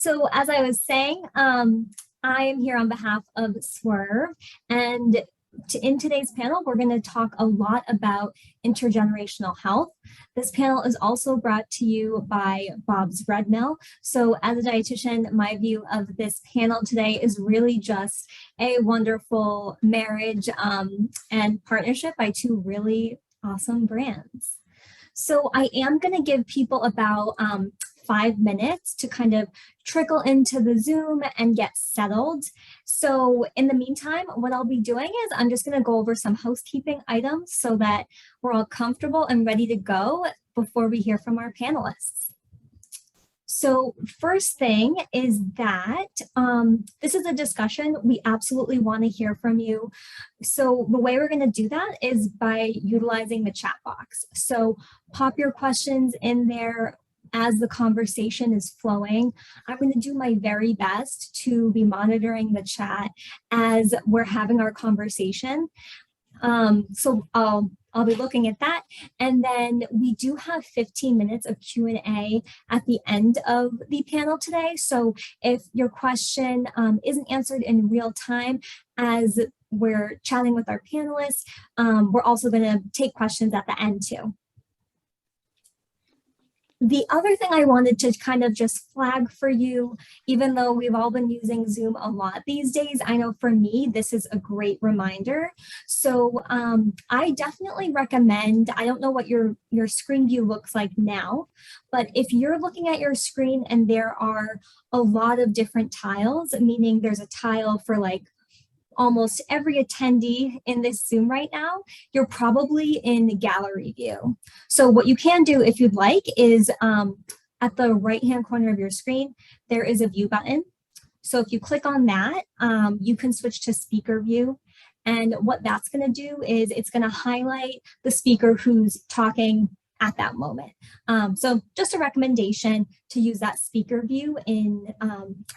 So as I was saying, I am here on behalf of Swerve, and in today's panel, we're going to talk a lot about intergenerational health. This panel is also brought to you by Bob's Bread Mill. So as a dietitian, my view of this panel today is really just a wonderful marriage and partnership by two really awesome brands. So I am going to give people about 5 minutes to kind of trickle into the Zoom and get settled. So in the meantime, what I'll be doing is I'm just going to go over some housekeeping items so that we're all comfortable and ready to go before we hear from our panelists. So first thing is that this is a discussion. We absolutely want to hear from you. So the way we're going to do that is by utilizing the chat box. So pop your questions in there as the conversation is flowing. I'm going to do my very best to be monitoring the chat as we're having our conversation. So I'll be looking at that. And then we do have 15 minutes of Q&A at the end of the panel today. So if your question isn't answered in real time as we're chatting with our panelists, we're also going to take questions at the end too. The other thing I wanted to kind of just flag for you, even though we've all been using Zoom a lot these days, I know for me, this is a great reminder. So I definitely recommend, I don't know what your screen view looks like now, but if you're looking at your screen and there are a lot of different tiles, meaning there's a tile for like almost every attendee in this Zoom right now, you're probably in gallery view. So what you can do if you'd like is at the right-hand corner of your screen, there is a view button. So if you click on that, you can switch to speaker view. And what that's going to do is it's going to highlight the speaker who's talking at that moment. So just a recommendation to use that speaker view in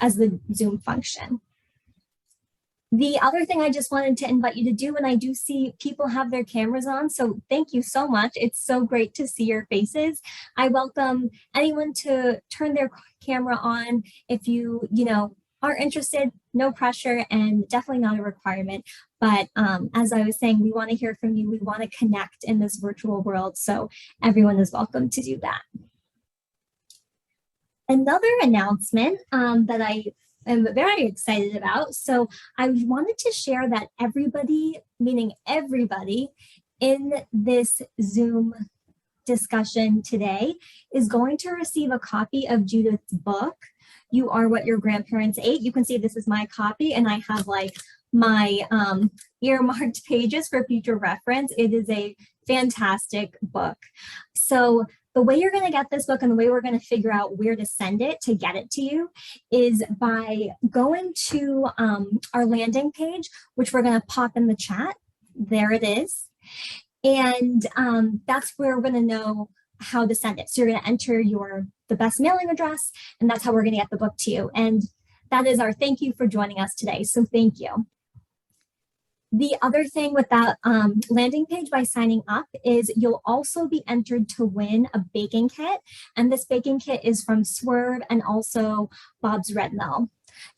as the Zoom function. The other thing I just wanted to invite you to do, and I do see people have their cameras on, so thank you so much. It's so great to see your faces. I welcome anyone to turn their camera on if you are interested, no pressure and definitely not a requirement. But as I was saying, we want to hear from you. We want to connect in this virtual world, so everyone is welcome to do that. Another announcement that I'm very excited about. So I wanted to share that everybody, meaning everybody in this Zoom discussion today is going to receive a copy of Judith's book, You Are What Your Grandparents Ate. You can see this is my copy and I have like my earmarked pages for future reference. It is a fantastic book. So the way you're going to get this book and the way we're going to figure out where to send it to get it to you is by going to our landing page, which we're going to pop in the chat. There it is. And that's where we're going to know how to send it. So you're going to enter the best mailing address, and that's how we're going to get the book to you. And that is our thank you for joining us today. So thank you. The other thing with that landing page by signing up is you'll also be entered to win a baking kit. And this baking kit is from Swerve and also Bob's Bread Mill.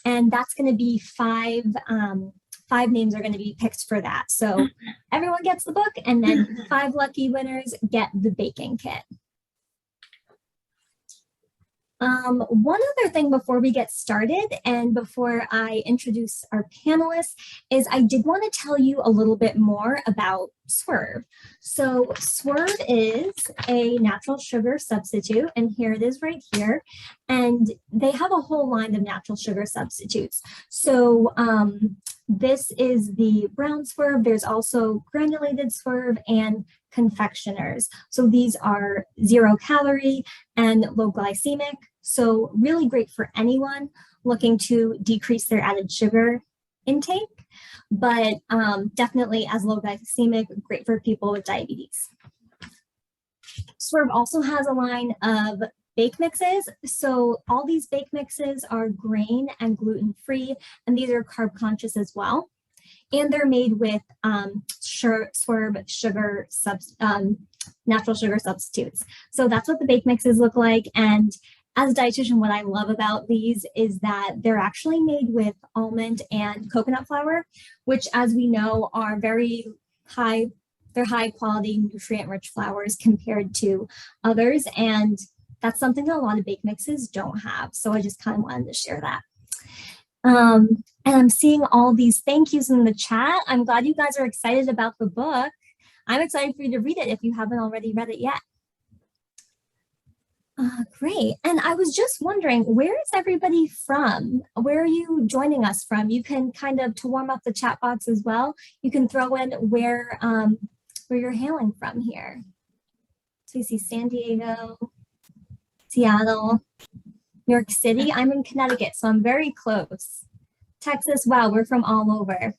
And that's going to be five names are going to be picked for that. So everyone gets the book and then 5 lucky winners get the baking kit. One other thing before we get started and before I introduce our panelists is I did want to tell you a little bit more about Swerve. So Swerve is a natural sugar substitute, and here it is right here. And they have a whole line of natural sugar substitutes. So this is the brown Swerve. There's also granulated Swerve and confectioners. So these are 0 calorie and low glycemic. So really great for anyone looking to decrease their added sugar intake, but definitely as low glycemic, great for people with diabetes. Swerve also has a line of bake mixes. So all these bake mixes are grain and gluten-free, and these are carb conscious as well. And they're made with Swerve natural sugar substitutes. So that's what the bake mixes look like. And as a dietitian, what I love about these is that they're actually made with almond and coconut flour, which, as we know, are very high, they're high quality, nutrient rich flours compared to others. And that's something that a lot of bake mixes don't have. So I just kind of wanted to share that. And I'm seeing all these thank yous in the chat. I'm glad you guys are excited about the book. I'm excited for you to read it if you haven't already read it yet. Great. And I was just wondering, where is everybody from? Where are you joining us from? You can kind of, to warm up the chat box as well, you can throw in where you're hailing from here. So you see San Diego, Seattle, New York City. I'm in Connecticut, so I'm very close. Texas, wow, we're from all over.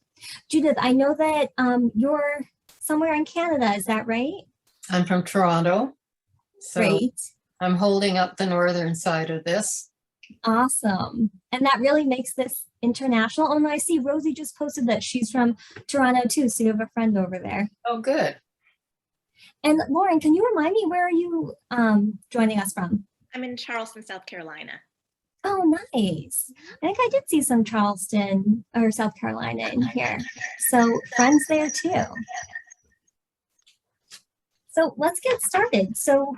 Judith, I know that you're somewhere in Canada, is that right? I'm from Toronto. So great. I'm holding up the northern side of this. Awesome. And that really makes this international. Oh, no, I see Rosie just posted that she's from Toronto too, so you have a friend over there. Oh, good. And Lauren, can you remind me, where are you joining us from? I'm in Charleston, South Carolina. Oh, nice. I think I did see some Charleston or South Carolina in here. So friends there too. So let's get started. So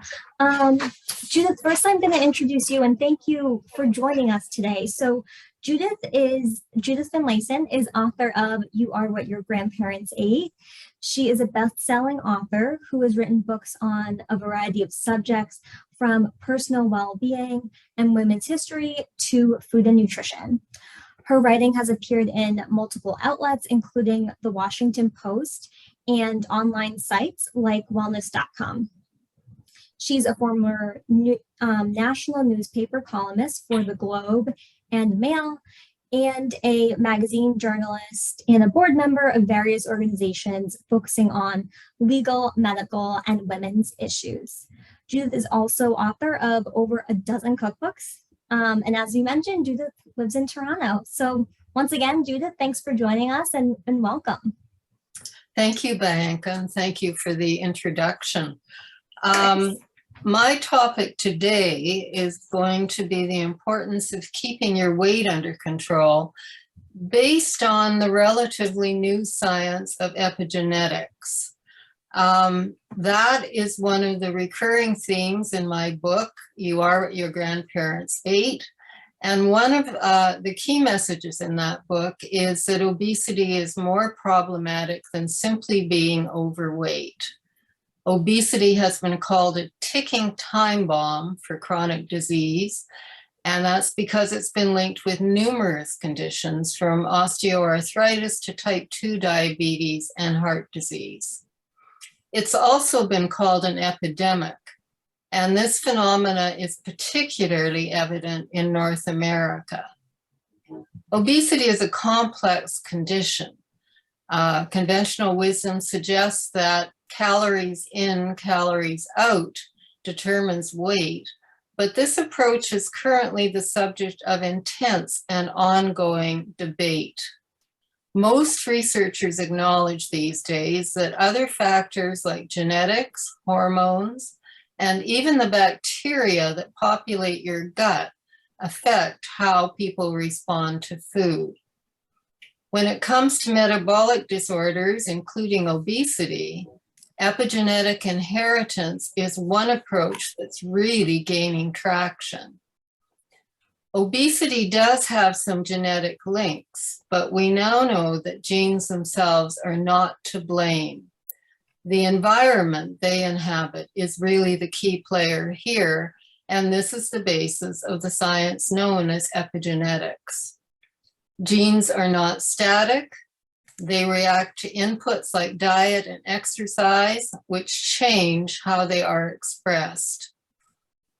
Judith, first I'm going to introduce you and thank you for joining us today. So Judith Finlayson is author of You Are What Your Grandparents Ate. She is a best-selling author who has written books on a variety of subjects, from personal well-being and women's history to food and nutrition. Her writing has appeared in multiple outlets, including the Washington Post and online sites like wellness.com. She's a former national newspaper columnist for the Globe and Mail, and a magazine journalist and a board member of various organizations focusing on legal, medical, and women's issues. Judith is also author of over a dozen cookbooks. And as we mentioned, Judith lives in Toronto. So once again, Judith, thanks for joining us and welcome. Thank you, Bianca, and thank you for the introduction. My topic today is going to be the importance of keeping your weight under control based on the relatively new science of epigenetics. That is one of the recurring themes in my book, You Are What Your Grandparents Ate. And one of the key messages in that book is that obesity is more problematic than simply being overweight. Obesity has been called a ticking time bomb for chronic disease, and that's because it's been linked with numerous conditions from osteoarthritis to type 2 diabetes and heart disease. It's also been called an epidemic, and this phenomena is particularly evident in North America. Obesity is a complex condition. Conventional wisdom suggests that calories in, calories out determines weight, but this approach is currently the subject of intense and ongoing debate. Most researchers acknowledge these days that other factors like genetics, hormones, and even the bacteria that populate your gut affect how people respond to food. When it comes to metabolic disorders, including obesity, epigenetic inheritance is one approach that's really gaining traction. Obesity does have some genetic links, but we now know that genes themselves are not to blame. The environment they inhabit is really the key player here, and this is the basis of the science known as epigenetics. Genes are not static. They react to inputs like diet and exercise, which change how they are expressed.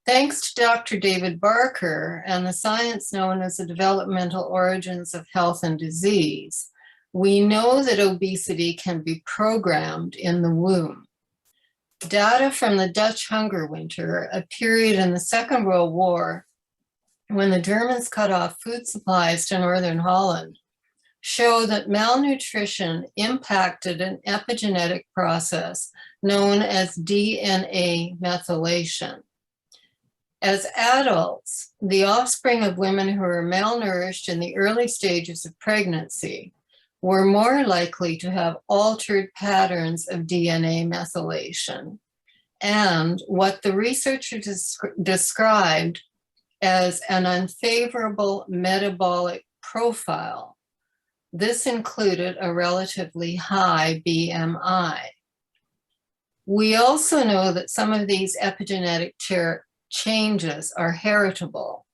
Thanks to Dr. David Barker and the science known as the developmental origins of health and disease, we know that obesity can be programmed in the womb. Data from the Dutch hunger winter, a period in the Second World War when the Germans cut off food supplies to Northern Holland, show that malnutrition impacted an epigenetic process known as DNA methylation. As adults, the offspring of women who are malnourished in the early stages of pregnancy were more likely to have altered patterns of DNA methylation and what the researchers described as an unfavorable metabolic profile. This included a relatively high BMI. We also know that some of these epigenetic changes are heritable.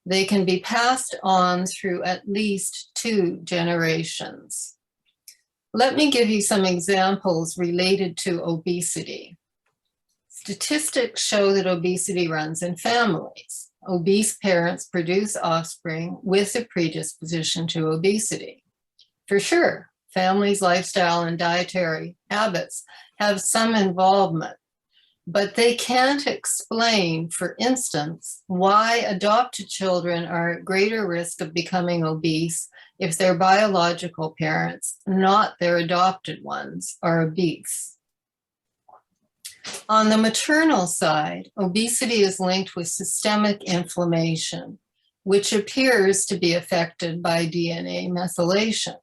They can be passed on through at least 2 generations. Let me give you some examples related to obesity. Statistics show that obesity runs in families. Obese parents produce offspring with a predisposition to obesity. For sure, families' lifestyle and dietary habits have some involvement, but they can't explain, for instance, why adopted children are at greater risk of becoming obese if their biological parents, not their adopted ones, are obese. On the maternal side, obesity is linked with systemic inflammation, which appears to be affected by DNA methylation.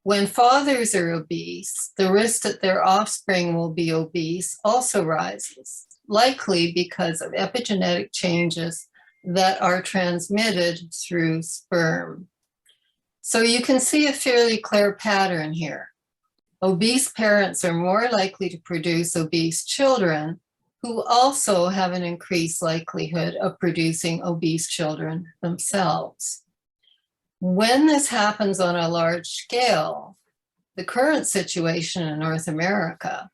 When fathers are obese, the risk that their offspring will be obese also rises, likely because of epigenetic changes that are transmitted through sperm. So you can see a fairly clear pattern here. Obese parents are more likely to produce obese children who also have an increased likelihood of producing obese children themselves. When this happens on a large scale, the current situation in North America,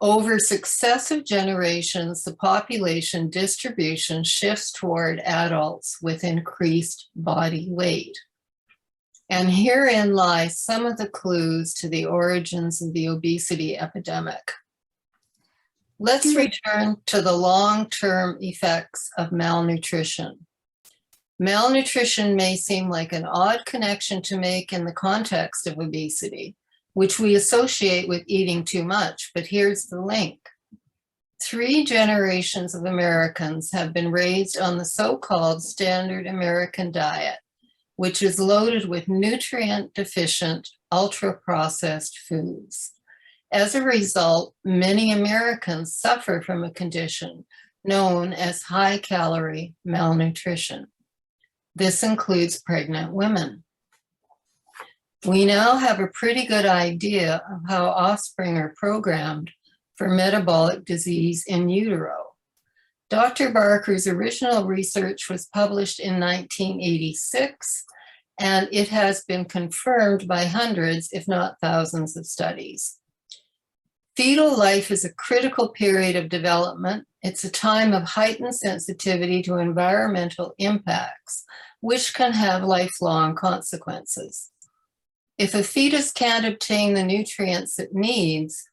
over successive generations, the population distribution shifts toward adults with increased body weight. And herein lie some of the clues to the origins of the obesity epidemic. Let's return to the long-term effects of malnutrition. Malnutrition may seem like an odd connection to make in the context of obesity, which we associate with eating too much, but here's the link. 3 generations of Americans have been raised on the so-called standard American diet, which is loaded with nutrient-deficient, ultra-processed foods. As a result, many Americans suffer from a condition known as high-calorie malnutrition. This includes pregnant women. We now have a pretty good idea of how offspring are programmed for metabolic disease in utero. Dr. Barker's original research was published in 1986, and it has been confirmed by hundreds, if not thousands, of studies. Fetal life is a critical period of development. It's a time of heightened sensitivity to environmental impacts, which can have lifelong consequences. If a fetus can't obtain the nutrients it needs,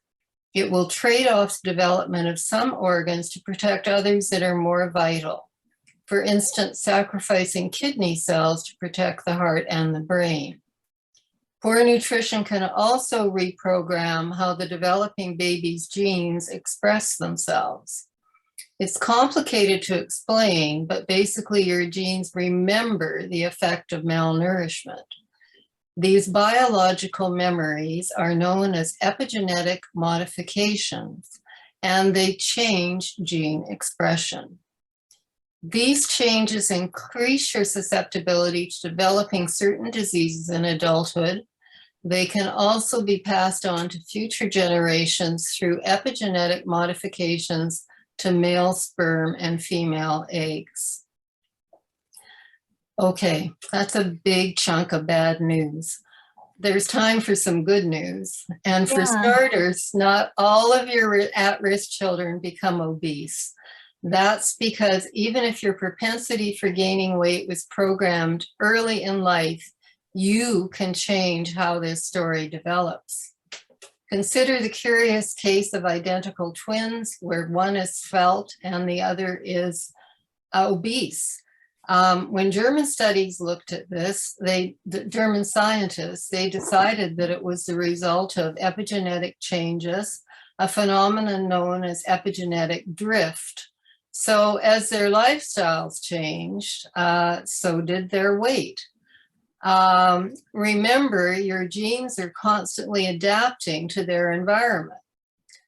it will trade off the development of some organs to protect others that are more vital. For instance, sacrificing kidney cells to protect the heart and the brain. Poor nutrition can also reprogram how the developing baby's genes express themselves. It's complicated to explain, but basically your genes remember the effect of malnourishment. These biological memories are known as epigenetic modifications, and they change gene expression. These changes increase your susceptibility to developing certain diseases in adulthood. They can also be passed on to future generations through epigenetic modifications to male sperm and female eggs. Okay, that's a big chunk of bad news. There's time for some good news. And for starters, not all of your at-risk children become obese. That's because even if your propensity for gaining weight was programmed early in life, you can change how this story develops. Consider the curious case of identical twins where one is svelte and the other is obese. When German studies looked at this, the German scientists, they decided that it was the result of epigenetic changes, a phenomenon known as epigenetic drift, So as their lifestyles changed, so did their weight. Remember, your genes are constantly adapting to their environment.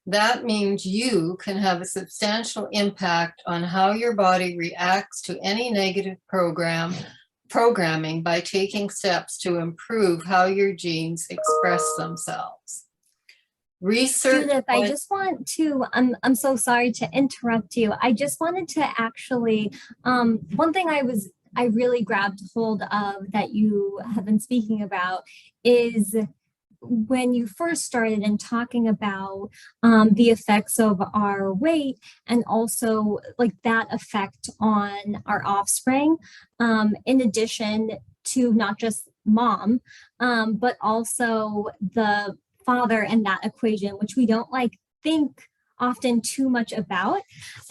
That means you can have a substantial impact on how your body reacts to any negative programming by taking steps to improve how your genes express themselves. Research. Judith, I just want to, I'm so sorry to interrupt you. I just wanted to actually, one thing I really grabbed hold of that you have been speaking about is when you first started and talking about the effects of our weight and also like that effect on our offspring, in addition to not just mom, but also the father and that equation, which we don't like think often too much about.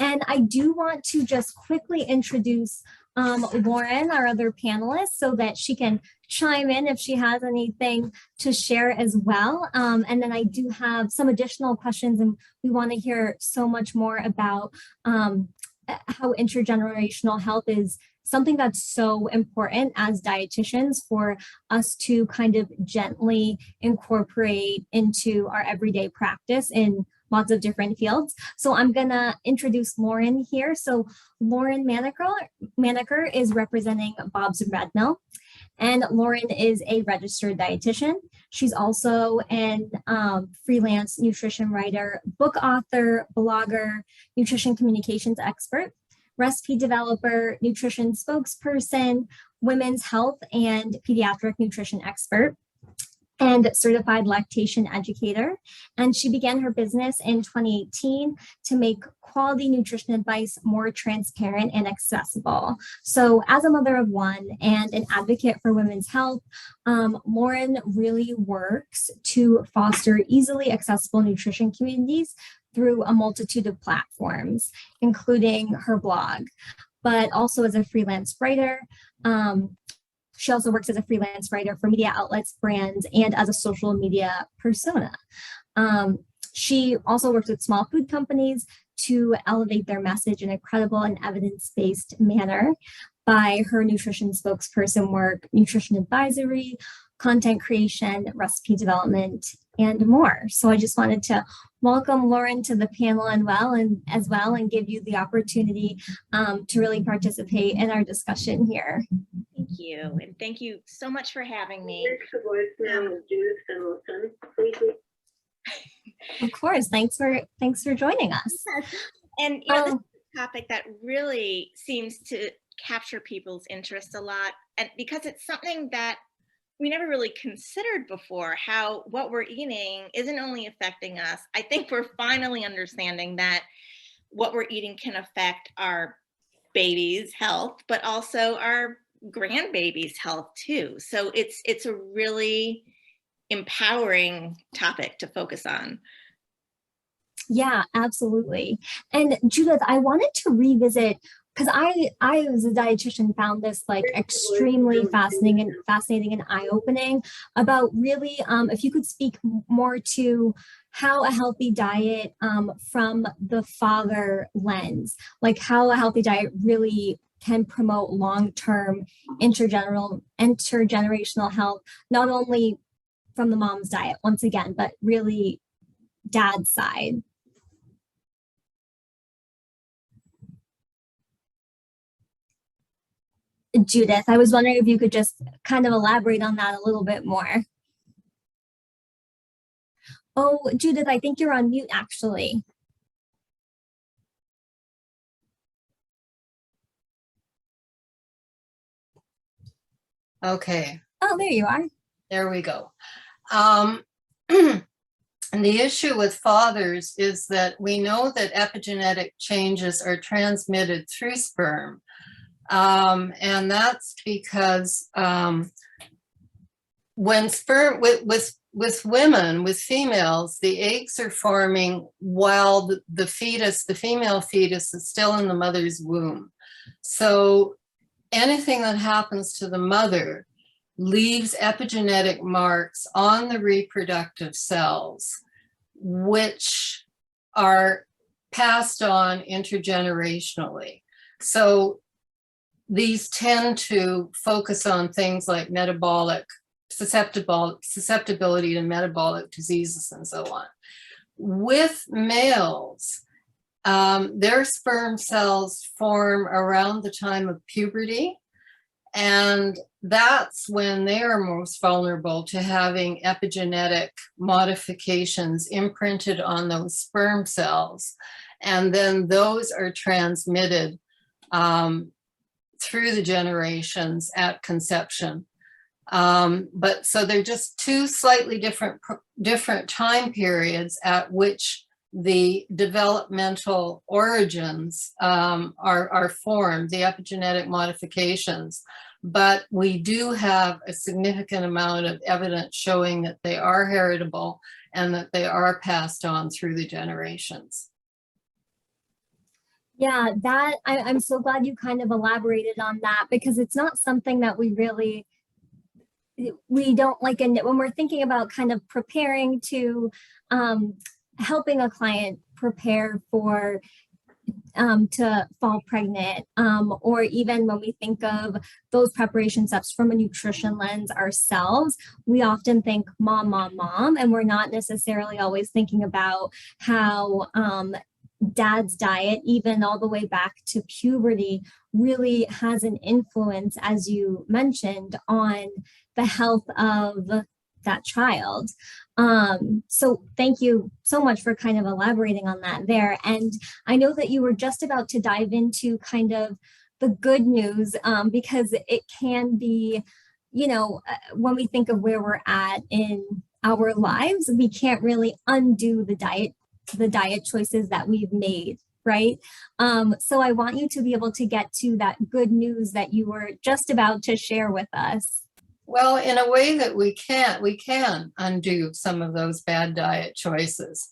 And I do want to just quickly introduce Lauren, our other panelist, so that she can chime in if she has anything to share as well. And then I do have some additional questions, and we want to hear so much more about how intergenerational health is something that's so important as dietitians for us to kind of gently incorporate into our everyday practice in lots of different fields. So I'm gonna introduce Lauren here. So Lauren Manaker is representing Bob's Red Mill, and Lauren is a registered dietitian. She's also an freelance nutrition writer, book author, blogger, nutrition communications expert, recipe developer, nutrition spokesperson, women's health and pediatric nutrition expert, and certified lactation educator. And she began her business in 2018 to make quality nutrition advice more transparent and accessible. So as a mother of one and an advocate for women's health, Lauren really works to foster easily accessible nutrition communities through a multitude of platforms, including her blog, but also as a freelance writer. She also works as a freelance writer for media outlets, brands, and as a social media persona. She also works with small food companies to elevate their message in a credible and evidence-based manner by her nutrition spokesperson work, nutrition advisory, content creation, recipe development, and more. So I just wanted to welcome Lauren to the panel as well and give you the opportunity to really participate in our discussion here. Thank you. And thank you so much for having me. Next voicemail is Judith Finlayson. Please. Of course. Thanks for joining us. And you know, this is a topic that really seems to capture people's interest a lot. And because it's something that we never really considered before, how what we're eating isn't only affecting us. I think we're finally understanding that what we're eating can affect our baby's health, but also our grandbaby's health too. So it's a really empowering topic to focus on. Yeah, absolutely. And Judith, I wanted to revisit, because I as a dietitian found this like extremely fascinating and eye-opening about really, if you could speak more to how a healthy diet from the father lens, like how a healthy diet really can promote long-term intergenerational health, not only from the mom's diet, once again, but really dad's side. Judith, I was wondering if you could just kind of elaborate on that a little bit more. Oh, Judith, I think you're on mute actually. Okay. Oh, there you are. There we go. And the issue with fathers is that we know that epigenetic changes are transmitted through sperm. And that's because when sperm, with women, with females, the eggs are forming while the fetus, the female fetus, is still in the mother's womb. So anything that happens to the mother leaves epigenetic marks on the reproductive cells, which are passed on intergenerationally. So these tend to focus on things like metabolic susceptibility to metabolic diseases and so on. With males, their sperm cells form around the time of puberty, and that's when they are most vulnerable to having epigenetic modifications imprinted on those sperm cells. And then those are transmitted through the generations at conception. But so they're just two slightly different time periods at which the developmental origins are formed, the epigenetic modifications. But we do have a significant amount of evidence showing that they are heritable and that they are passed on through the generations. Yeah, that I'm so glad you kind of elaborated on that, because it's not something that we don't like. And when we're thinking about kind of preparing to helping a client prepare for to fall pregnant, or even when we think of those preparation steps from a nutrition lens ourselves, we often think mom, and we're not necessarily always thinking about how dad's diet, even all the way back to puberty, really has an influence, as you mentioned, on the health of that child. So thank you so much for kind of elaborating on that there. And I know that you were just about to dive into kind of the good news, because it can be, you know, when we think of where we're at in our lives, we can't really undo the diet choices that we've made, right? So I want you to be able to get to that good news that you were just about to share with us. Well, in a way that we can undo some of those bad diet choices.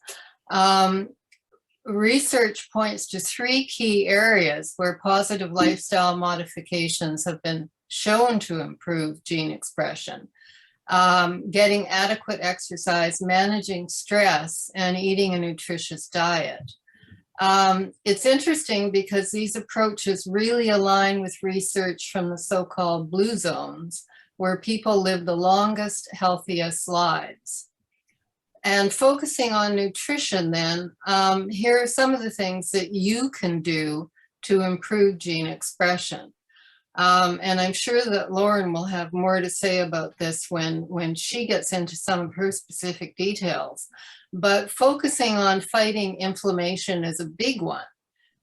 Research points to 3 key areas where positive lifestyle modifications have been shown to improve gene expression. Getting adequate exercise, managing stress, and eating a nutritious diet. It's interesting because these approaches really align with research from the so-called blue zones, where people live the longest, healthiest lives. And focusing on nutrition then, here are some of the things that you can do to improve gene expression. And I'm sure that Lauren will have more to say about this when she gets into some of her specific details. But focusing on fighting inflammation is a big one,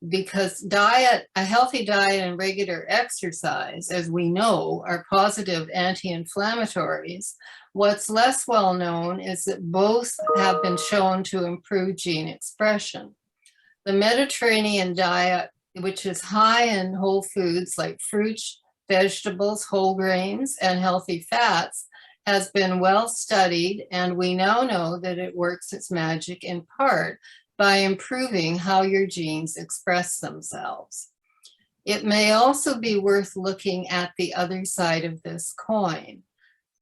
because a healthy diet and regular exercise, as we know, are positive anti-inflammatories. What's less well known is that both have been shown to improve gene expression. The Mediterranean diet, which is high in whole foods like fruits, vegetables, whole grains, and healthy fats, has been well studied, and we now know that it works its magic in part by improving how your genes express themselves. It may also be worth looking at the other side of this coin.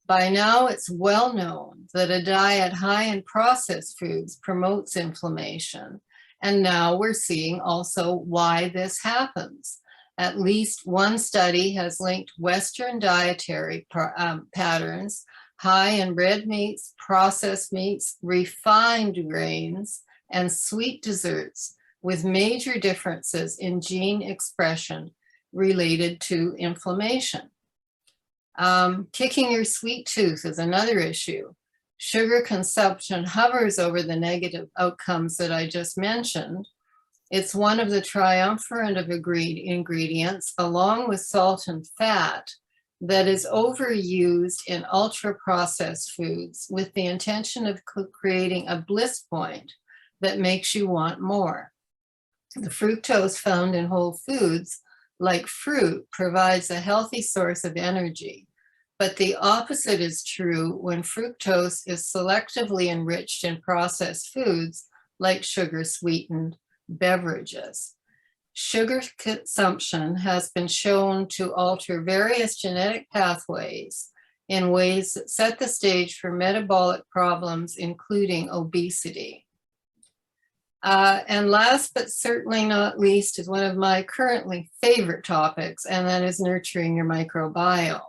By now, it's well known that a diet high in processed foods promotes inflammation. And now we're seeing also why this happens. At least one study has linked Western dietary patterns, high in red meats, processed meats, refined grains, and sweet desserts, with major differences in gene expression related to inflammation. Kicking your sweet tooth is another issue. Sugar consumption hovers over the negative outcomes that I just mentioned. It's one of the triumvirate of ingredients, along with salt and fat, that is overused in ultra-processed foods with the intention of creating a bliss point that makes you want more. The fructose found in whole foods, like fruit, provides a healthy source of energy. But the opposite is true when fructose is selectively enriched in processed foods, like sugar-sweetened beverages. Sugar consumption has been shown to alter various genetic pathways in ways that set the stage for metabolic problems, including obesity. And last but certainly not least is one of my currently favorite topics, and that is nurturing your microbiome.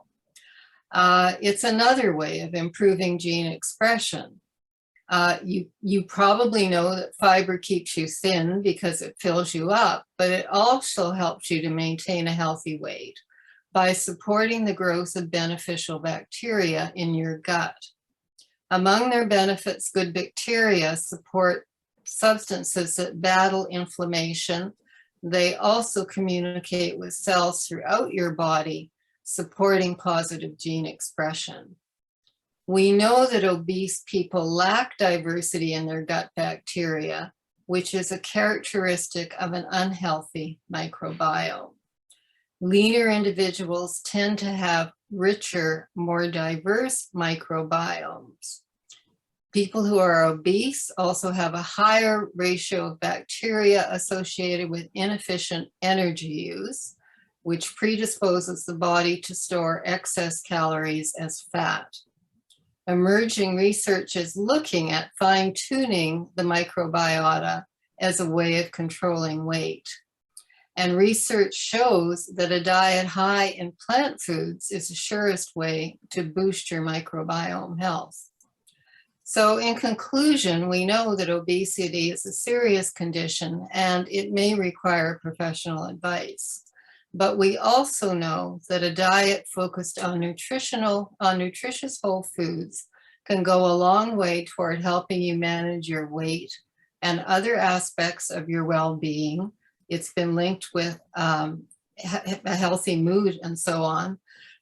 It's another way of improving gene expression. You probably know that fiber keeps you thin because it fills you up, but it also helps you to maintain a healthy weight by supporting the growth of beneficial bacteria in your gut. Among their benefits, good bacteria support substances that battle inflammation. They also communicate with cells throughout your body, supporting positive gene expression. We know that obese people lack diversity in their gut bacteria, which is a characteristic of an unhealthy microbiome. Leaner individuals tend to have richer, more diverse microbiomes. People who are obese also have a higher ratio of bacteria associated with inefficient energy use, which predisposes the body to store excess calories as fat. Emerging research is looking at fine-tuning the microbiota as a way of controlling weight. And research shows that a diet high in plant foods is the surest way to boost your microbiome health. So in conclusion, we know that obesity is a serious condition and it may require professional advice. But we also know that a diet focused on nutritious whole foods can go a long way toward helping you manage your weight and other aspects of your well-being. It's been linked with a healthy mood and so on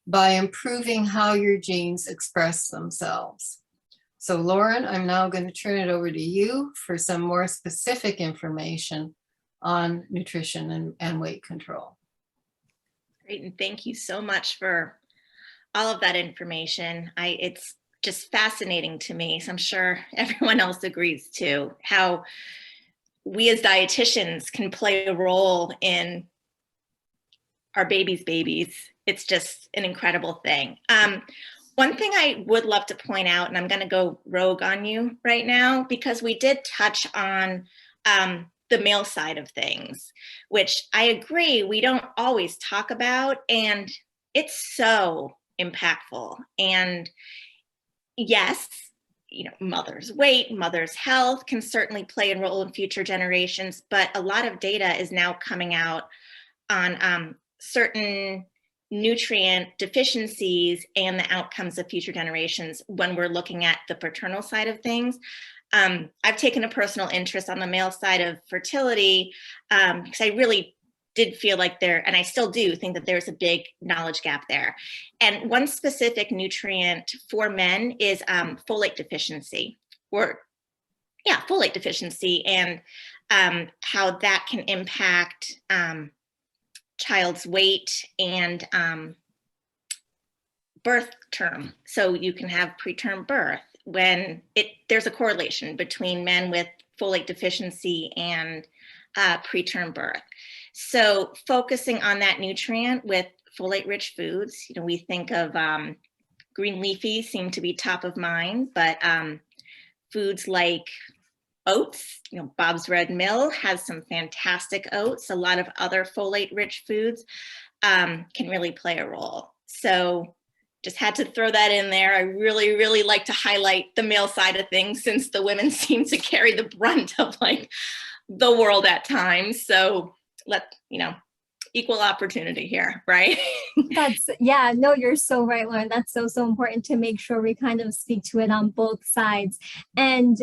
by improving how your genes express themselves. So Lauren, I'm now going to turn it over to you for some more specific information on nutrition and weight control. Great, and thank you so much for all of that information. It's just fascinating to me, so I'm sure everyone else agrees too, how we as dietitians can play a role in our babies. It's just an incredible thing. One thing I would love to point out, and I'm going to go rogue on you right now, because we did touch on the male side of things, which I agree we don't always talk about, and it's so impactful. And yes, you know, mother's weight, mother's health can certainly play a role in future generations, but a lot of data is now coming out on certain nutrient deficiencies and the outcomes of future generations when we're looking at the paternal side of things. I've taken a personal interest on the male side of fertility because I really did feel like and I still do think that there's a big knowledge gap there. And one specific nutrient for men is folate deficiency, folate deficiency, and how that can impact child's weight and birth term. So you can have preterm birth when there's a correlation between men with folate deficiency and preterm birth. So focusing on that nutrient with folate-rich foods, you know, we think of green leafies seem to be top of mind, but foods like oats, you know, Bob's Red Mill has some fantastic oats. A lot of other folate-rich foods can really play a role. So just had to throw that in there. I really, really like to highlight the male side of things since the women seem to carry the brunt of like the world at times. So equal opportunity here, right? No, you're so right, Lauren. That's so important to make sure we kind of speak to it on both sides. And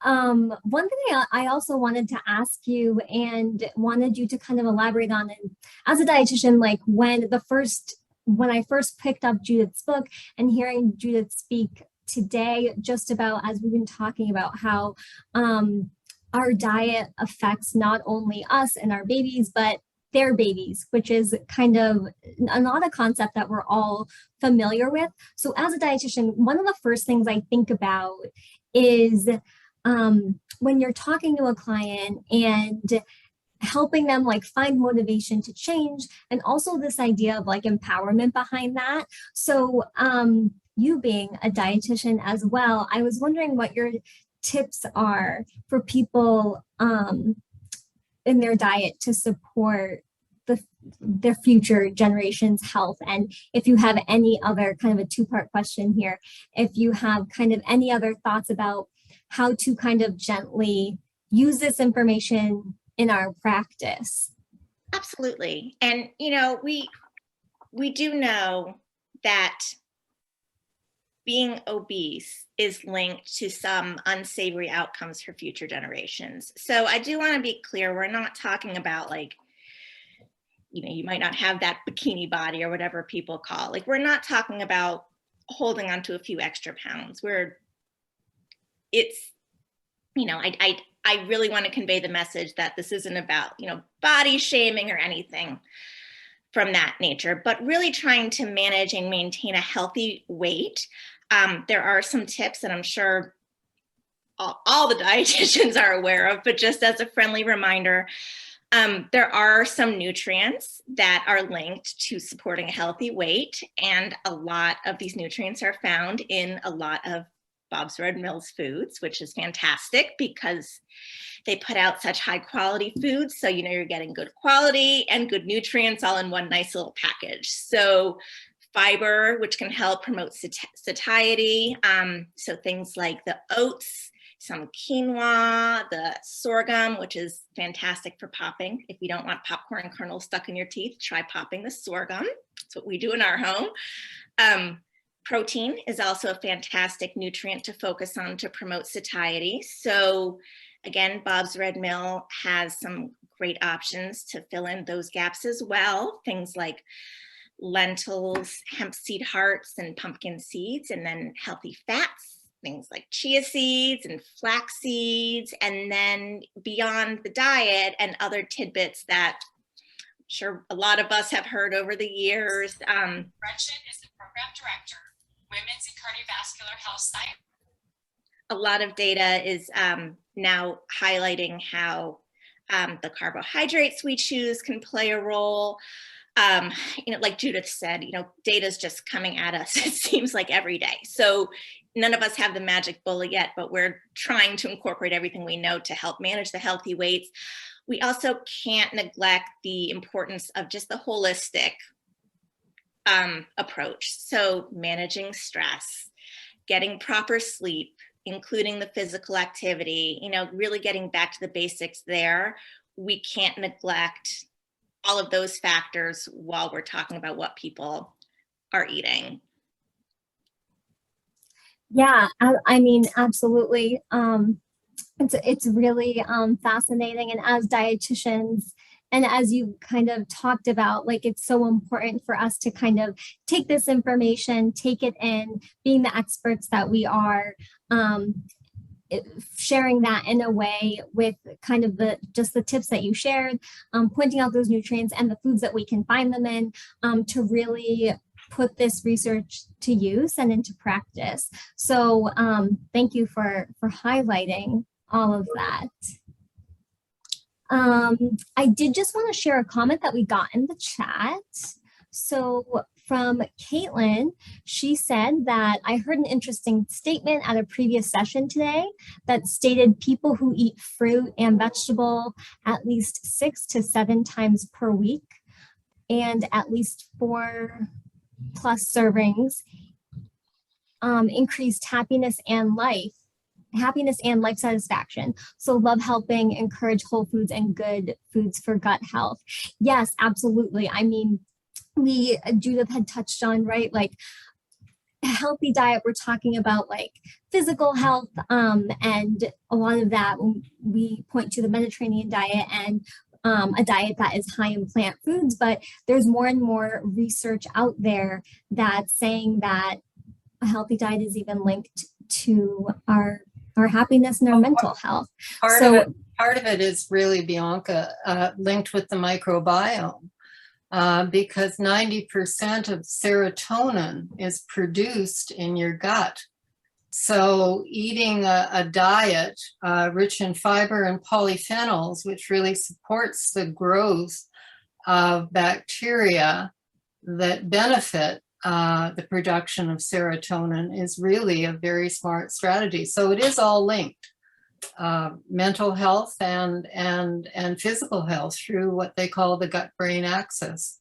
one thing I also wanted to ask you and wanted you to kind of elaborate on, and as a dietitian, like when I first picked up Judith's book and hearing Judith speak today, just about, as we've been talking about how our diet affects not only us and our babies, but their babies, which is kind of not a concept that we're all familiar with. So as a dietitian, one of the first things I think about is when you're talking to a client and helping them like find motivation to change, and also this idea of like empowerment behind that. So you being a dietitian as well, I was wondering what your tips are for people in their diet to support their future generations' health. And if you have any other, kind of a two-part question here, if you have kind of any other thoughts about how to kind of gently use this information in our practice. Absolutely. And, you know, we do know that being obese is linked to some unsavory outcomes for future generations. So I do want to be clear, we're not talking about like, you know, you might not have that bikini body or whatever people call. Like, we're not talking about holding on to a few extra pounds. It's, you know, I really want to convey the message that this isn't about, you know, body shaming or anything from that nature, but really trying to manage and maintain a healthy weight. There are some tips that I'm sure all the dietitians are aware of, but just as a friendly reminder, there are some nutrients that are linked to supporting a healthy weight, and a lot of these nutrients are found in a lot of Bob's Red Mill's foods, which is fantastic because they put out such high quality foods. So, you know, you're getting good quality and good nutrients all in one nice little package. So fiber, which can help promote satiety. So things like the oats, some quinoa, the sorghum, which is fantastic for popping. If you don't want popcorn kernels stuck in your teeth, try popping the sorghum. That's what we do in our home. Protein is also a fantastic nutrient to focus on to promote satiety. So again, Bob's Red Mill has some great options to fill in those gaps as well. Things like lentils, hemp seed hearts, and pumpkin seeds, and then healthy fats, things like chia seeds and flax seeds, and then beyond the diet and other tidbits that I'm sure a lot of us have heard over the years. Gretchen is the program director, Women's and Cardiovascular Health Science. A lot of data is now highlighting how the carbohydrates we choose can play a role. You know, like Judith said, you know, data is just coming at us, it seems like every day. So none of us have the magic bullet yet, but we're trying to incorporate everything we know to help manage the healthy weights. We also can't neglect the importance of just the holistic approach. So managing stress, getting proper sleep, including the physical activity, you know, really getting back to the basics there. We can't neglect all of those factors while we're talking about what people are eating. Yeah, I mean, absolutely. It's really fascinating. And as dietitians, and as you kind of talked about, like, it's so important for us to kind of take this information, take it in, being the experts that we are, sharing that in a way with kind of just the tips that you shared, pointing out those nutrients and the foods that we can find them in, to really put this research to use and into practice. So thank you for highlighting all of that. I did just want to share a comment that we got in the chat. So from Caitlin, she said that I heard an interesting statement at a previous session today that stated people who eat fruit and vegetable at least 6 to 7 times per week and at least 4+ servings increased happiness and life satisfaction. So love helping encourage whole foods and good foods for gut health. Yes, absolutely. I mean, Judith had touched on, right, like a healthy diet, we're talking about like physical health, and a lot of that we point to the Mediterranean diet and a diet that is high in plant foods, but there's more and more research out there that's saying that a healthy diet is even linked to our happiness and our mental health. Part of it is really, Bianca, linked with the microbiome, because 90% of serotonin is produced in your gut. So eating a diet rich in fiber and polyphenols, which really supports the growth of bacteria that benefit the production of serotonin is really a very smart strategy. So it is all linked, mental health and physical health through what they call the gut-brain axis.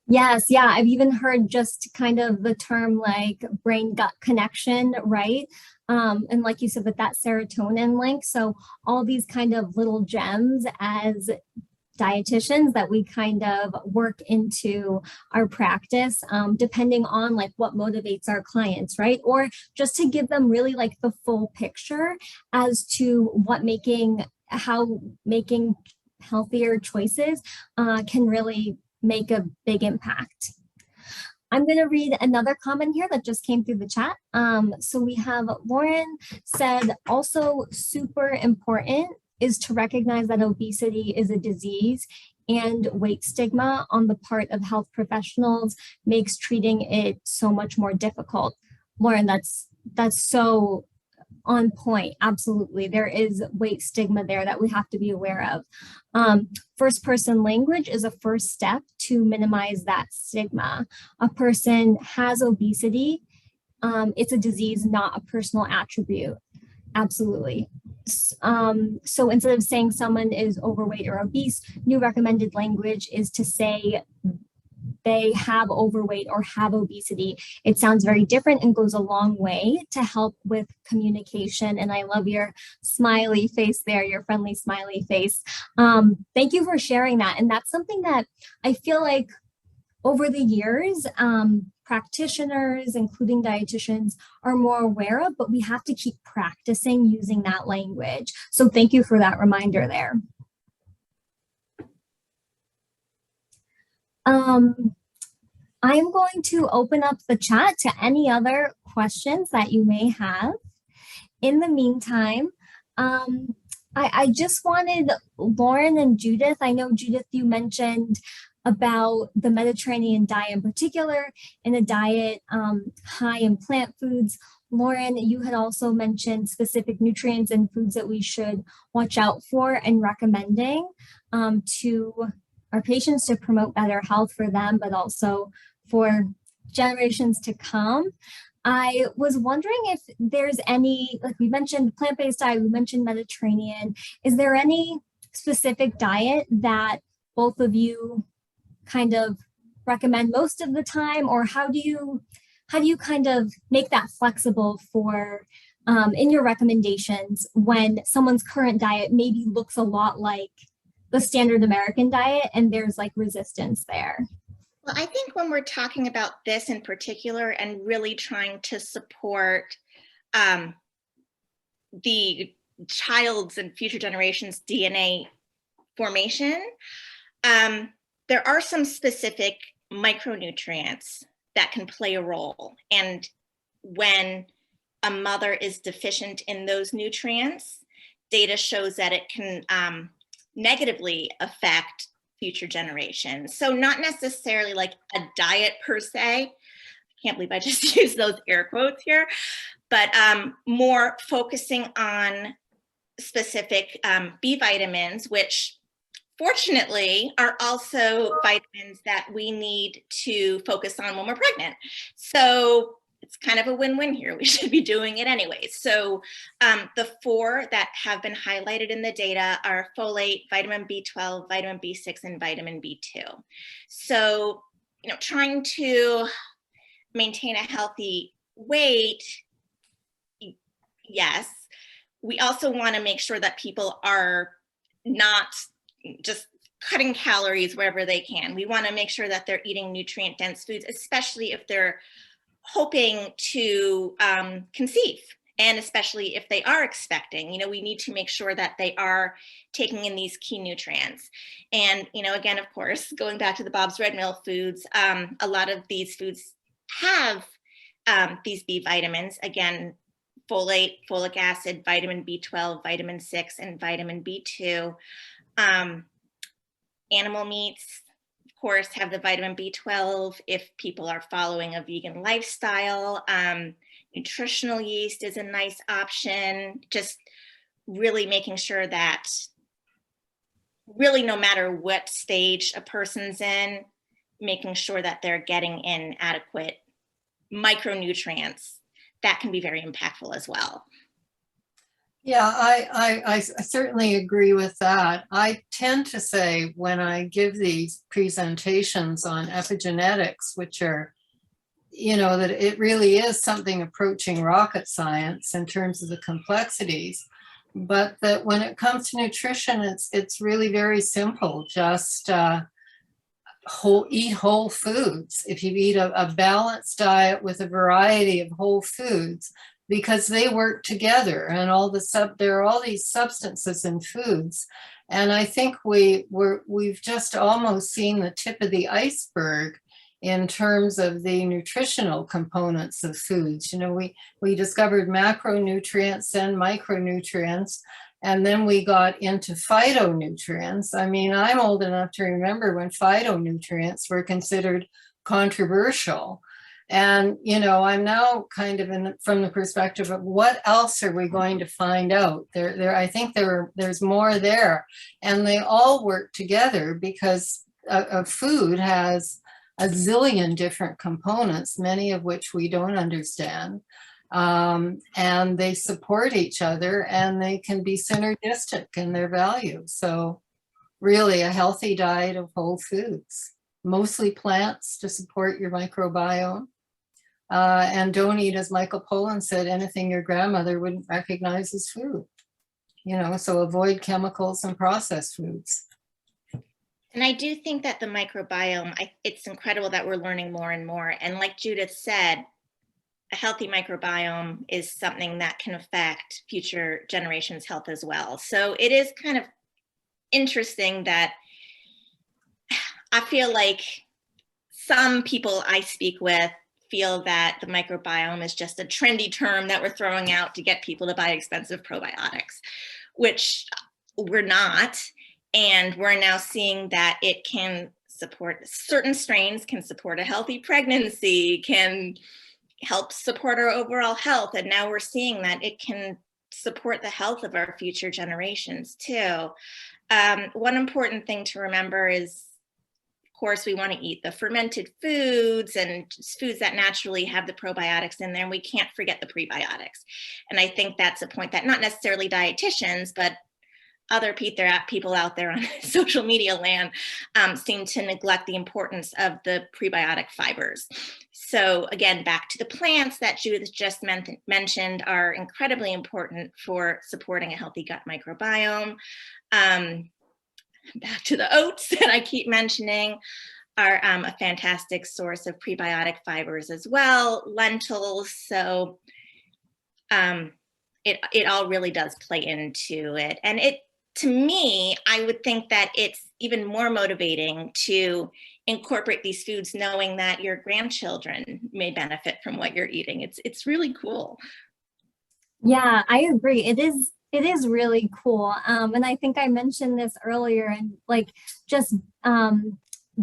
Yes, yeah, I've even heard just kind of the term like brain-gut connection, right? And like you said, with that serotonin link. So all these kind of little gems as dietitians that we kind of work into our practice, depending on like what motivates our clients, right? Or just to give them really like the full picture as to how making healthier choices can really make a big impact. I'm going to read another comment here that just came through the chat. So we have Lauren said, also super important is to recognize that obesity is a disease, and weight stigma on the part of health professionals makes treating it so much more difficult. Lauren, that's so on point. Absolutely. There is weight stigma there that we have to be aware of. First person language is a first step to minimize that stigma. A person has obesity. It's a disease, not a personal attribute. Absolutely. So instead of saying someone is overweight or obese, new recommended language is to say they have overweight or have obesity. It sounds very different and goes a long way to help with communication. And I love your smiley face there, your friendly smiley face. Thank you for sharing that. And that's something that I feel like over the years, practitioners, including dietitians, are more aware of, but we have to keep practicing using that language. So thank you for that reminder there. I'm going to open up the chat to any other questions that you may have. In the meantime, I just wanted Lauren and Judith, I know Judith, you mentioned about the Mediterranean diet in particular, in a diet high in plant foods. Lauren, you had also mentioned specific nutrients and foods that we should watch out for and recommending to our patients to promote better health for them, but also for generations to come. I was wondering if there's any, like we mentioned plant-based diet, we mentioned Mediterranean, is there any specific diet that both of you kind of recommend most of the time, or how do you kind of make that flexible for in your recommendations when someone's current diet maybe looks a lot like the standard American diet and there's like resistance there? Well, I think when we're talking about this in particular and really trying to support the child's and future generations' DNA formation, there are some specific micronutrients that can play a role. And when a mother is deficient in those nutrients, data shows that it can negatively affect future generations. So not necessarily like a diet per se. I can't believe I just used those air quotes here, but more focusing on specific B vitamins, which fortunately are also vitamins that we need to focus on when we're pregnant. So it's kind of a win-win here. We should be doing it anyway. So the 4 that have been highlighted in the data are folate, vitamin B12, vitamin B6, and vitamin B2. So, trying to maintain a healthy weight, yes. We also want to make sure that people are not just cutting calories wherever they can. We want to make sure that they're eating nutrient-dense foods, especially if they're hoping to conceive, and especially if they are expecting. We need to make sure that they are taking in these key nutrients. And again, of course, going back to the Bob's Red Mill foods, a lot of these foods have these B vitamins. Again, folate, folic acid, vitamin B12, vitamin 6, and vitamin B2. Animal meats, of course, have the vitamin B12 if people are following a vegan lifestyle. Nutritional yeast is a nice option. Just really making sure that really no matter what stage a person's in, making sure that they're getting in adequate micronutrients, that can be very impactful as well. Yeah, I certainly agree with that. I tend to say when I give these presentations on epigenetics, which are, you know, that it really is something approaching rocket science in terms of the complexities, but that when it comes to nutrition, it's really very simple. Just eat whole foods. If you eat a balanced diet with a variety of whole foods, because they work together, and there are all these substances in foods, and I think we've just almost seen the tip of the iceberg in terms of the nutritional components of foods. You know, we discovered macronutrients and micronutrients, and then we got into phytonutrients. I mean, I'm old enough to remember when phytonutrients were considered controversial. And, you know, I'm now kind of from the perspective of what else are we going to find out? I think there's more there, and they all work together because a food has a zillion different components, many of which we don't understand. And they support each other, and they can be synergistic in their value. So really a healthy diet of whole foods, mostly plants to support your microbiome. And don't eat, as Michael Pollan said, anything your grandmother wouldn't recognize as food. You know, so avoid chemicals and processed foods. And I do think that the microbiome, it's incredible that we're learning more and more. And like Judith said, a healthy microbiome is something that can affect future generations' health as well. So it is kind of interesting that I feel like some people I speak with feel that the microbiome is just a trendy term that we're throwing out to get people to buy expensive probiotics, which we're not. And we're now seeing that it can support certain strains, can support a healthy pregnancy, can help support our overall health. And now we're seeing that it can support the health of our future generations too. One important thing to remember is, of course, we want to eat the fermented foods and foods that naturally have the probiotics in there. And we can't forget the prebiotics. And I think that's a point that not necessarily dietitians, but other people out there on social media land seem to neglect the importance of the prebiotic fibers. So again, back to the plants that Judith just mentioned are incredibly important for supporting a healthy gut microbiome. Back to the oats that I keep mentioning are a fantastic source of prebiotic fibers as well. Lentils, so it all really does play into it. And to me, I would think that it's even more motivating to incorporate these foods knowing that your grandchildren may benefit from what you're eating. It's really cool. Yeah, I agree. It is really cool. And I think I mentioned this earlier, and like just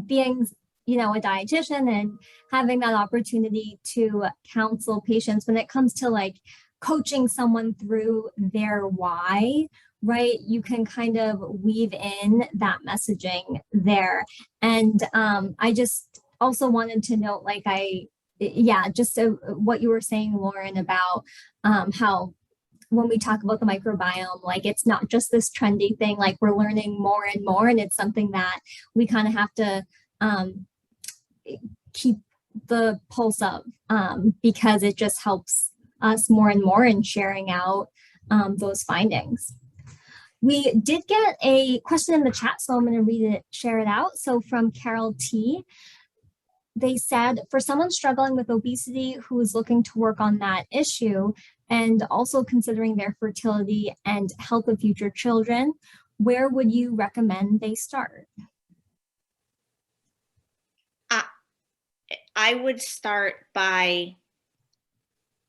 being, you know, a dietitian and having that opportunity to counsel patients when it comes to like coaching someone through their why, right? You can kind of weave in that messaging there. And I just also wanted to note, like, what you were saying, Lauren, about how when we talk about the microbiome, like it's not just this trendy thing, like we're learning more and more, and it's something that we kind of have to keep the pulse of because it just helps us more and more in sharing out those findings. We did get a question in the chat, so I'm going to share it out. So from Carol T, they said, for someone struggling with obesity who is looking to work on that issue and also considering their fertility and health of future children, where would you recommend they start? I would start by,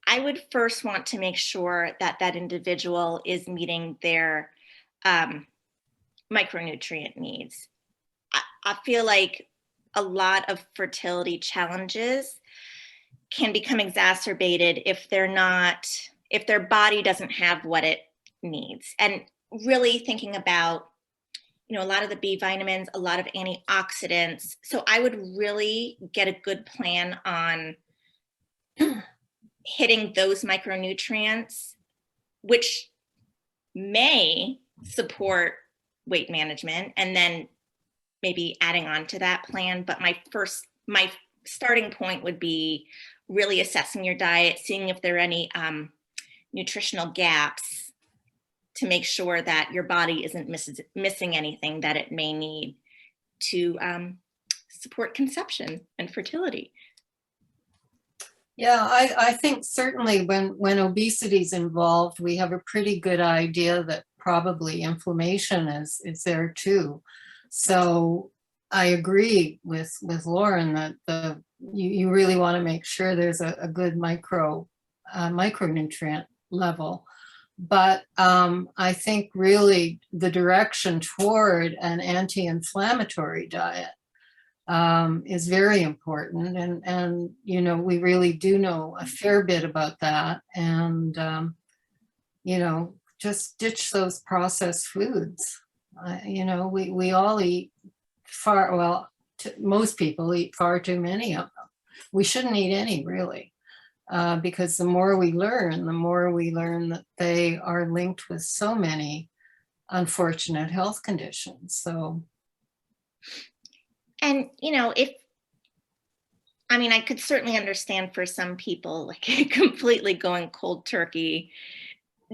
I would first want to make sure that that individual is meeting their micronutrient needs. I feel like a lot of fertility challenges can become exacerbated if their body doesn't have what it needs. And really thinking about, a lot of the B vitamins, a lot of antioxidants. So I would really get a good plan on hitting those micronutrients, which may support weight management, and then maybe adding on to that plan. But my starting point would be really assessing your diet, seeing if there are any nutritional gaps to make sure that your body isn't missing anything that it may need to support conception and fertility. Yeah, I think certainly when obesity is involved, we have a pretty good idea that probably inflammation is there too. So I agree with Lauren that you really want to make sure there's a good micronutrient level. But I think really the direction toward an anti-inflammatory diet is very important, and we really do know a fair bit about that, and just ditch those processed foods. We all eat most people eat far too many of them. We shouldn't eat any, really, because the more we learn that they are linked with so many unfortunate health conditions. So. And, I could certainly understand for some people, like completely going cold turkey,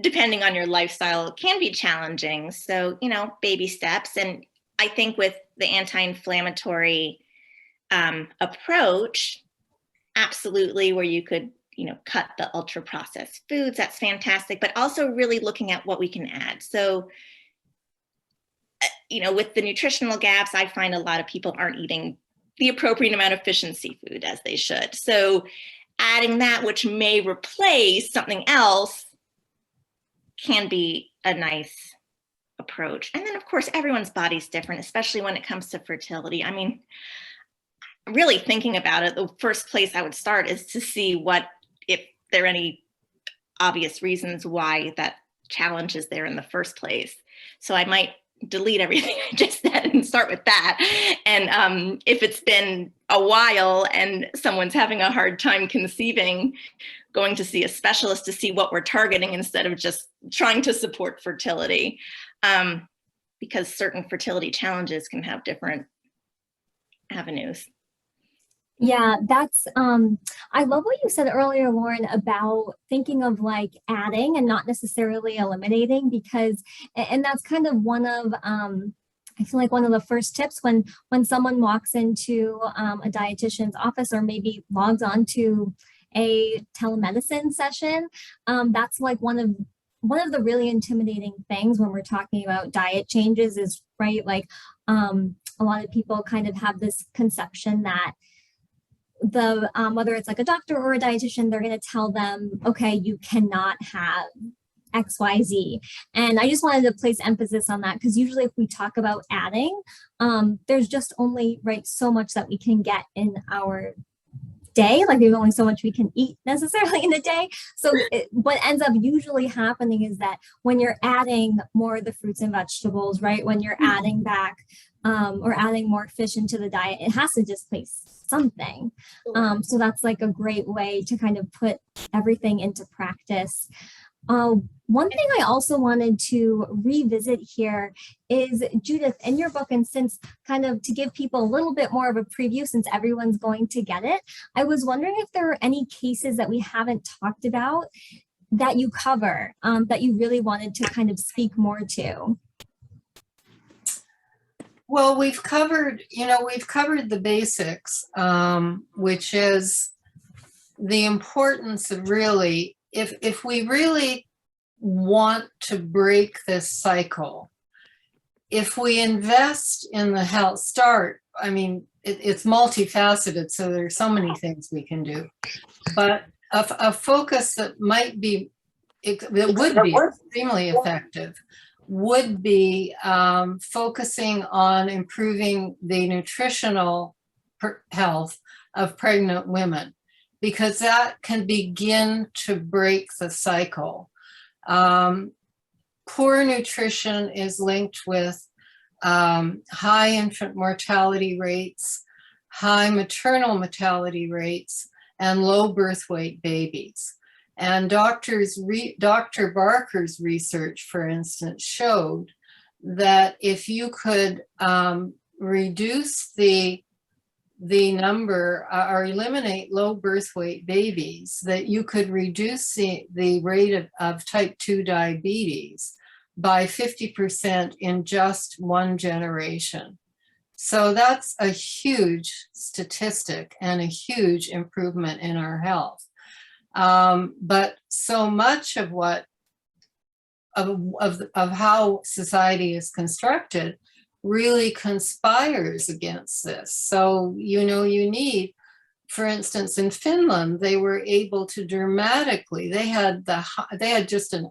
depending on your lifestyle, it can be challenging. So, baby steps. And I think with the anti-inflammatory approach, absolutely, where you could, cut the ultra processed foods, that's fantastic, but also really looking at what we can add. So, with the nutritional gaps, I find a lot of people aren't eating the appropriate amount of efficiency food as they should. So adding that, which may replace something else, can be a nice approach. And then, of course, everyone's body's different, especially when it comes to fertility. Really thinking about it, the first place I would start is to see if there are any obvious reasons why that challenge is there in the first place. So I might delete everything I just said and start with that. And if it's been a while and someone's having a hard time conceiving, going to see a specialist to see what we're targeting instead of just trying to support fertility, because certain fertility challenges can have different avenues. Yeah, that's, I love what you said earlier, Lauren, about thinking of like adding and not necessarily eliminating, because, and that's kind of one of, I feel like one of the first tips when someone walks into a dietitian's office or maybe logs on to a telemedicine session, that's like one of the really intimidating things when we're talking about diet changes is, right, like a lot of people kind of have this conception that whether it's like a doctor or a dietitian, they're going to tell them, okay, you cannot have XYZ. And I just wanted to place emphasis on that, because usually if we talk about adding, there's just only, right, so much that we can get in our day. Like there's only so much we can eat necessarily in a day. So what ends up usually happening is that when you're adding more of the fruits and vegetables, right, when you're adding back or adding more fish into the diet, it has to displace something. So that's like a great way to kind of put everything into practice. One thing I also wanted to revisit here is, Judith, in your book, and since kind of to give people a little bit more of a preview since everyone's going to get it, I was wondering if there are any cases that we haven't talked about that you cover that you really wanted to kind of speak more to. Well, we've covered the basics, which is the importance of really, if we really want to break this cycle, if we invest in the health it's multifaceted, so there's so many things we can do, but a focus that would be extremely effective would be focusing on improving the nutritional health of pregnant women, because that can begin to break the cycle. Poor nutrition is linked with high infant mortality rates, high maternal mortality rates, and low birth weight babies. And Dr. Barker's research, for instance, showed that if you could reduce the number or eliminate low birth weight babies, that you could reduce the rate of type 2 diabetes by 50% in just one generation. So that's a huge statistic and a huge improvement in our health. But so much of how society is constructed really conspires against this. So, you need, for instance, in Finland, they were able to dramatically, they had just in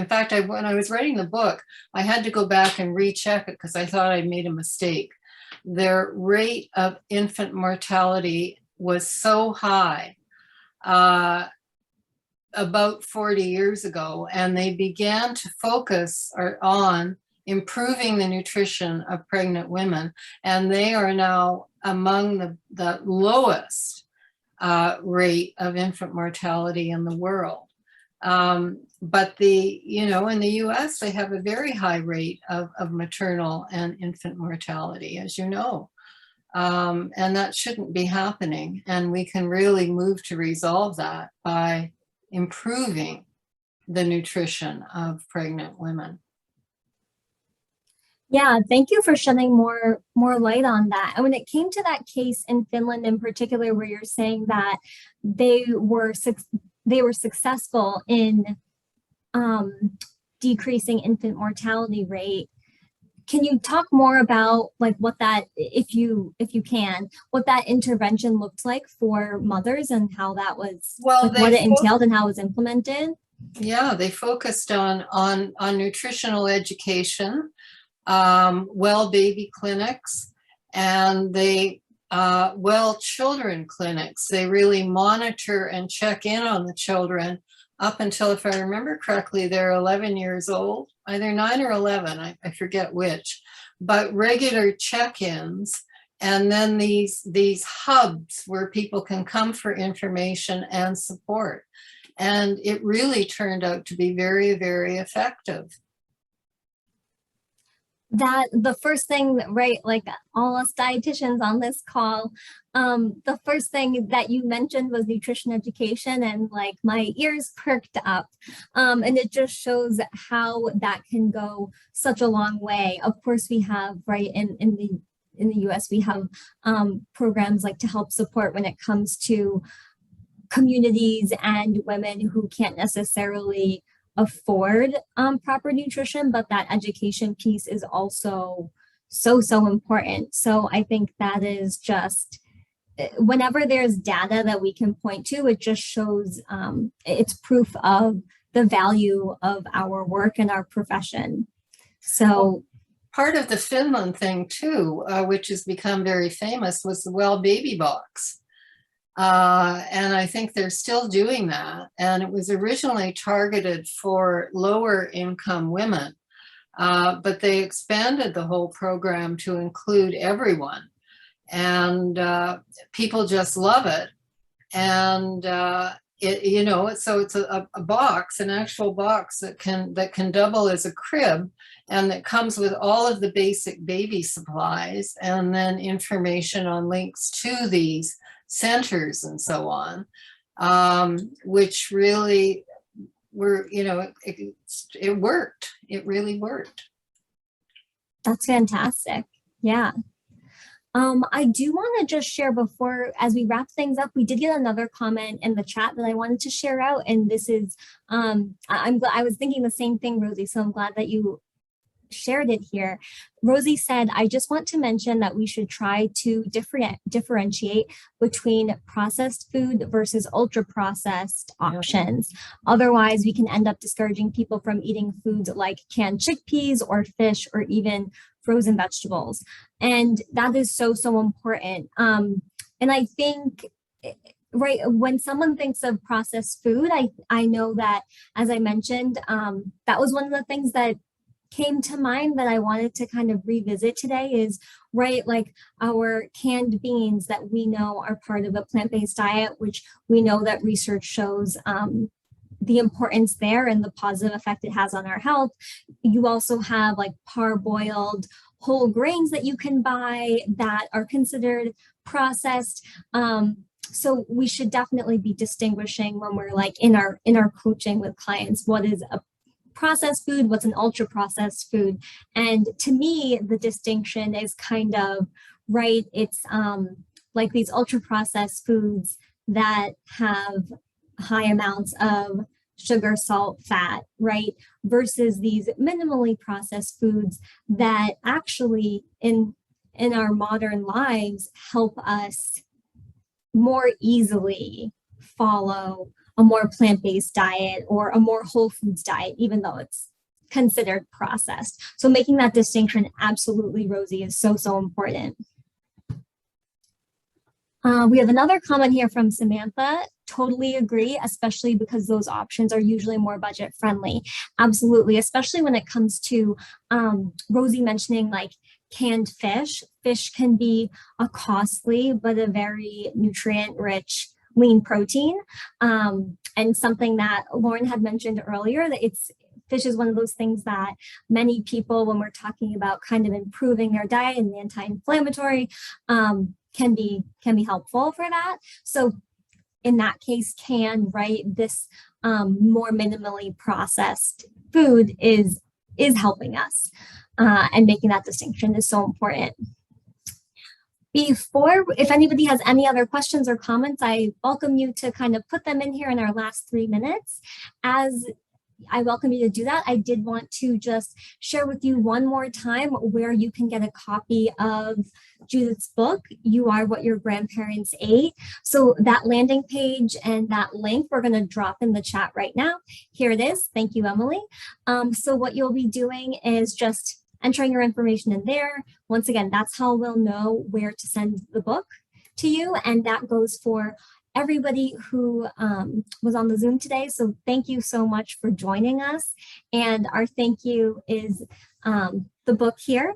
fact, when I was writing the book, I had to go back and recheck it because I thought I'd made a mistake. Their rate of infant mortality was so high about 40 years ago, and they began to focus on improving the nutrition of pregnant women, and they are now among the lowest rate of infant mortality in the world. But in the US, they have a very high rate of maternal and infant mortality, as you know. And that shouldn't be happening. And we can really move to resolve that by improving the nutrition of pregnant women. Yeah, thank you for shedding more light on that. And when it came to that case in Finland in particular, where you're saying that they were successful in decreasing infant mortality rate, can you talk more about like what that, if you can, what that intervention looked like for mothers and how that was, what it entailed and how it was implemented? Yeah, they focused on nutritional education, well baby clinics, and well children clinics. They really monitor and check in on the children up until, if I remember correctly, they're 11 years old, either 9 or 11, I forget which, but regular check-ins, and then these hubs where people can come for information and support. And it really turned out to be very, very effective. That the first thing, right, like all us dietitians on this call, the first thing that you mentioned was nutrition education, and like my ears perked up. And it just shows how that can go such a long way. Of course, we have, right, in the US, we have programs like to help support when it comes to communities and women who can't necessarily afford proper nutrition, but that education piece is also so important. So I think that is just, whenever there's data that we can point to, it just shows it's proof of the value of our work and our profession. So part of the Finland thing too, which has become very famous, was the Well Baby Box. And I think they're still doing that. And it was originally targeted for lower income women, but they expanded the whole program to include everyone. And people just love it. And so it's a box, an actual box that can double as a crib, and that comes with all of the basic baby supplies, and then information on links to these centers and so on, which really it worked. It really worked. That's fantastic. Yeah. I do want to just share before, as we wrap things up, we did get another comment in the chat that I wanted to share out. And this is, I was thinking the same thing, Rosie, so I'm glad that you shared it here. Rosie said, I just want to mention that we should try to differentiate between processed food versus ultra processed options. Otherwise, we can end up discouraging people from eating foods like canned chickpeas or fish or even frozen vegetables. And that is so important. And I think, right, when someone thinks of processed food, I know that, as I mentioned, that was one of the things that came to mind that I wanted to kind of revisit today is, right, like our canned beans that we know are part of a plant-based diet, which we know that research shows the importance there and the positive effect it has on our health. You also have like parboiled whole grains that you can buy that are considered processed. So we should definitely be distinguishing when we're like in our coaching with clients, what is a processed food, what's an ultra processed food. And to me, the distinction is kind of, right, it's like these ultra processed foods that have high amounts of sugar, salt, fat, right? Versus these minimally processed foods that actually in our modern lives help us more easily follow a more plant-based diet or a more whole foods diet, even though it's considered processed. So making that distinction, absolutely, Rosie, is so, so important. We have another comment here from Samantha. Totally agree, especially because those options are usually more budget friendly. Absolutely, especially when it comes to Rosie mentioning like canned fish. Fish can be a costly but a very nutrient rich lean protein. And something that Lauren had mentioned earlier, that fish is one of those things that many people, when we're talking about kind of improving their diet and the anti-inflammatory, can be helpful for that. So in that case, right, this more minimally processed food is helping us, and making that distinction is so important. If anybody has any other questions or comments, I welcome you to kind of put them in here in our last 3 minutes. As I welcome you to do that, I did want to just share with you one more time where you can get a copy of Judith's book, You Are What Your Grandparents Ate. So that landing page and that link, we're going to drop in the chat right now. Here it is. Thank you, Emily. So what you'll be doing is just entering your information in there. Once again, that's how we'll know where to send the book to you. And that goes for everybody who was on the Zoom today. So thank you so much for joining us. And our thank you is the book here.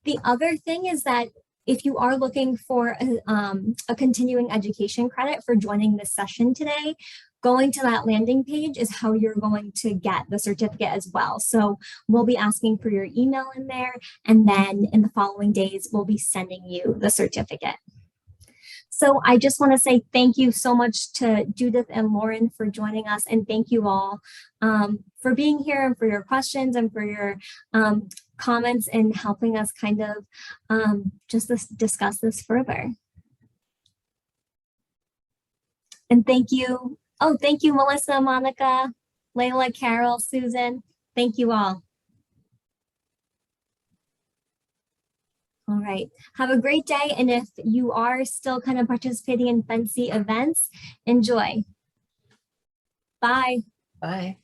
The other thing is that if you are looking for a continuing education credit for joining this session today, going to that landing page is how you're going to get the certificate as well. So we'll be asking for your email in there, and then in the following days, we'll be sending you the certificate. So I just want to say thank you so much to Judith and Lauren for joining us, and thank you all for being here and for your questions and for your comments and helping us kind of just discuss this further. And thank you. Oh, thank you, Melissa, Monica, Layla, Carol, Susan. Thank you all. All right. Have a great day. And if you are still kind of participating in FNCE events, enjoy. Bye. Bye.